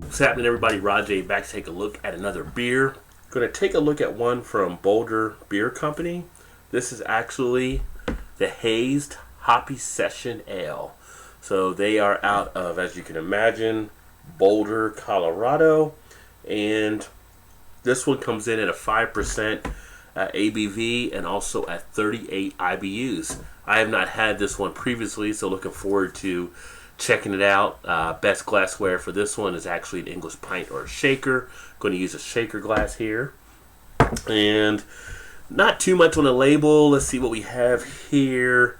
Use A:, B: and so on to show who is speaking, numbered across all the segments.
A: What's happening, everybody? Rod J back to take a look at another beer. Going to take a look at one from Boulder Beer Company. This is actually the Hazed Hoppy Session Ale. So they are out of, as you can imagine, Boulder, Colorado. And this one comes in at a 5% ABV and also at 38 IBUs. I have not had this one previously, so looking forward to checking it out. Best glassware for this one is actually an English pint or a shaker. Going to use a shaker glass here. And not too much on the label. Let's see what we have here.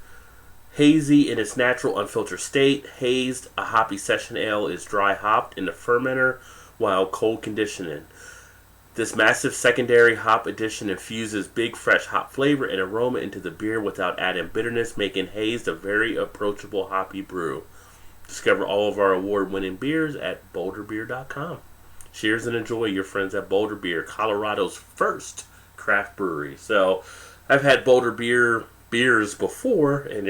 A: Hazy in its natural unfiltered state. Hazed, a hoppy session ale, is dry hopped in the fermenter while cold conditioning. This massive secondary hop addition infuses big fresh hop flavor and aroma into the beer without adding bitterness, making Hazed a very approachable hoppy brew. Discover all of our award-winning beers at boulderbeer.com. Cheers and enjoy, your friends at Boulder Beer, Colorado's first craft brewery. So, I've had Boulder Beer beers before, and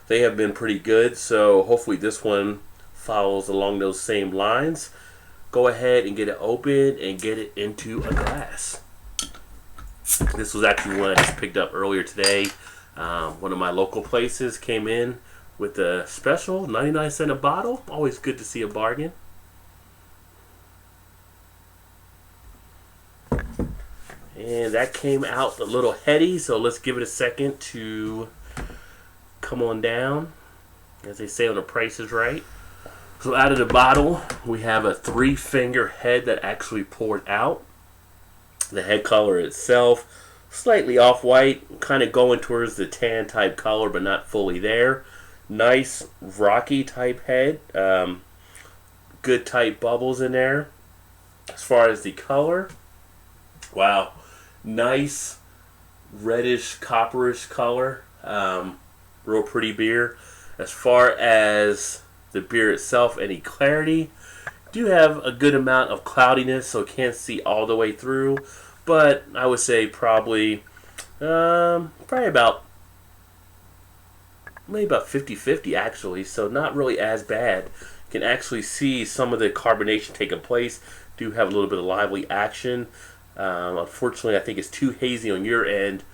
A: they have been pretty good. So, hopefully this one follows along those same lines. Go ahead and get it open and get it into a glass. This was actually one I just picked up earlier today. One of my local places came in with a special, 99 cents a bottle. Always good to see a bargain. And that came out a little heady, so let's give it a second to come on down. As they say on The Price is Right. So out of the bottle, we have a 3-finger head that actually poured out. The head color itself, slightly off-white, kind of going towards the tan type color, but not fully there. Nice rocky type head, good tight bubbles in there. As far as the color, wow, nice reddish copperish color, real pretty beer. As far as the beer itself, any clarity, do have a good amount of cloudiness, so can't see all the way through, but I would say probably about maybe about 50-50 actually, so not really as bad. You can actually see some of the carbonation taking place. Do have a little bit of lively action. Unfortunately, I think it's too hazy on your end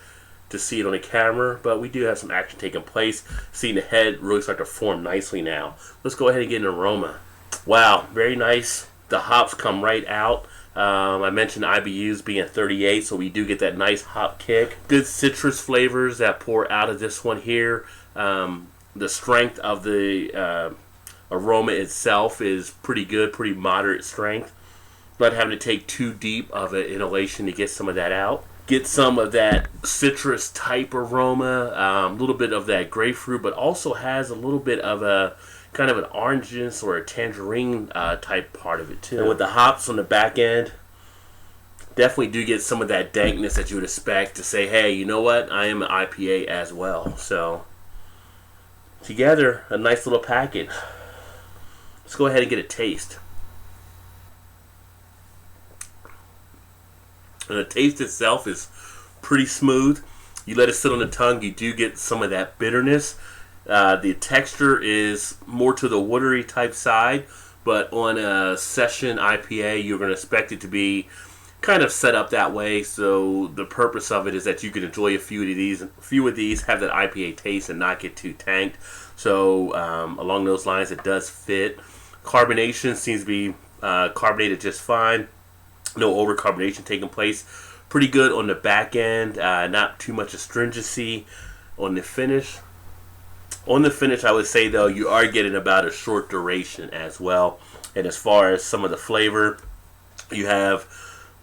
A: to see it on the camera, but we do have some action taking place. Seeing the head really start to form nicely now. Let's go ahead and get an aroma. Wow, very nice. The hops come right out. I mentioned IBUs being 38, so we do get that nice hop kick. Good citrus flavors that pour out of this one here. The strength of the aroma itself is pretty good, pretty moderate strength. Not having to take too deep of an inhalation to get some of that out. Get some of that citrus type aroma, a little bit of that grapefruit, but also has a little bit of a kind of an orangeness or a tangerine type part of it too. And with the hops on the back end, definitely do get some of that dankness that you would expect to say, hey, you know what? I am an IPA as well. So, together, a nice little package. Let's go ahead and get a taste. And the taste itself is pretty smooth. You let it sit on the tongue, you do get some of that bitterness. The texture is more to the watery type side, but on a session IPA, you're going to expect it to be kind of set up that way. So the purpose of it is that you can enjoy a few of these, have that IPA taste and not get too tanked. So along those lines, it does fit. Carbonation seems to be carbonated just fine. No over-carbonation taking place. Pretty good on the back end. Not too much astringency on the finish. On the finish, I would say, though, you are getting about a short duration as well. And as far as some of the flavor, you have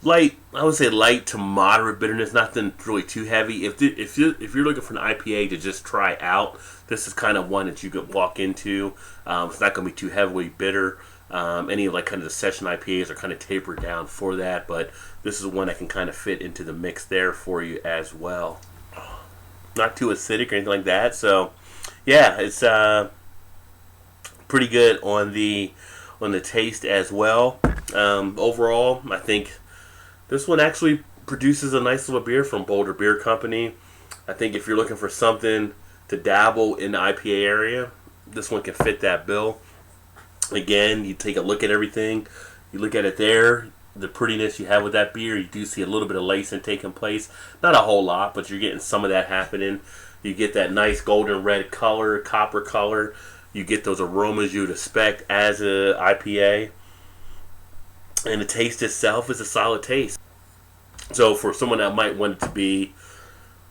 A: light, I would say light to moderate bitterness. Nothing really too heavy. If you're looking for an IPA to just try out, this is kind of one that you could walk into. It's not going to be too heavily bitter. Any of like kind of the session IPAs are kind of tapered down for that, but this is one that can kind of fit into the mix there for you as well. Not too acidic or anything like that, so yeah, it's pretty good on the taste as well. Overall, I think this one actually produces a nice little beer from Boulder Beer Company. I think if you're looking for something to dabble in the IPA area, this one can fit that bill. Again, you take a look at everything. You look at it there, the prettiness you have with that beer, you do see a little bit of lacing taking place. Not a whole lot, but you're getting some of that happening. You get that nice golden red color, copper color. You get those aromas you'd expect as a IPA. And the taste itself is a solid taste. So for someone that might want it to be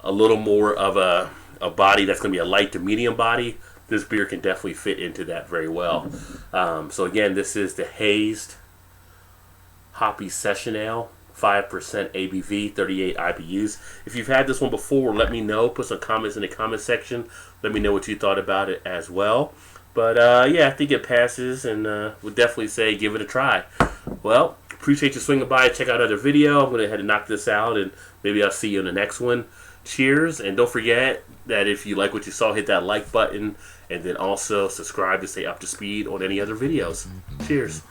A: a little more of a body that's going to be a light to medium body, this beer can definitely fit into that very well. So again, this is the Hazed Hoppy Session Ale, 5% ABV, 38 IBUs. If you've had this one before, let me know. Put some comments in the comment section. Let me know what you thought about it as well. But yeah, I think it passes, and would definitely say give it a try. Well, appreciate you swinging by. Check out another video. I'm going to head and knock this out, and maybe I'll see you in the next one. Cheers, and don't forget that if you like what you saw, hit that like button, and then also subscribe to stay up to speed on any other videos. Cheers.